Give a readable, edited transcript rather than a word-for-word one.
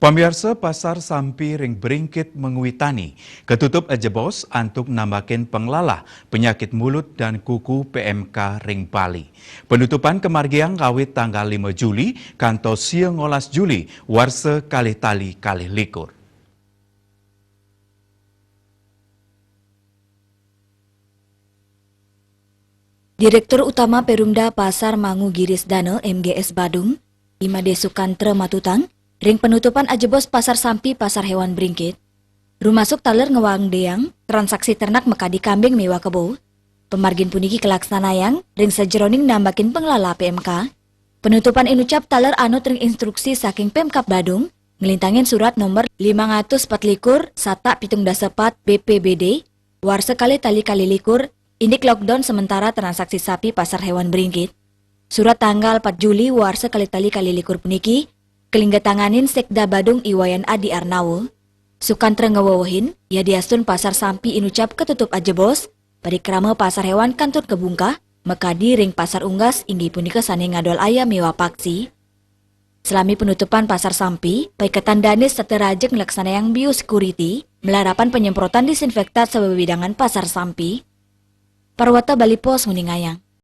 Pemirsa pasar Sampi Ring Beringkit menguitani ketutup ajebos untuk namakin pengelala penyakit mulut dan kuku PMK Ring Bali. Penutupan kemargian kawit tanggal 5 Juli kantor siang 12 Juli warsa kalih tali kalih likur. Direktur Utama Perumda Pasar Mangu Giris Dana MGS Badung, Imade Sukantra Matutang, ring penutupan ajebos Pasar Sampi Pasar Hewan Beringkit. Rumasuk taler ngewang deang, transaksi ternak mekadi kambing mewah kebo. Pemargin puniki kelaksanayang, ring sejeroning nambakin pengelala PMK. Penutupan inucap taler anut ring instruksi saking Pemkap Badung, ngelintangin surat nomor 544 Sata Pitung Dasepat BPBD, war sekali tali kali likur, indik lockdown sementara transaksi sapi Pasar Hewan Beringkit. Surat tanggal 4 Juli war sekali tali kali likur puniki, kelinggatanganin Sekda Badung Iwayan Adi Arnawo. Sukantra ngewawahin, ya diastun Pasar Sampi inucap ketutup ajebos, parikrama Pasar Hewan kantut kebungkah, mekadi ring Pasar Unggas inggi punika sane ngadol ayam mewah paksi. Selami penutupan Pasar Sampi, paikatan danis seterajek melaksanakan biosecurity, melarapan penyemprotan disinfektan sebagai bidangan Pasar Sampi. Parwata Bali Pos Muningayang.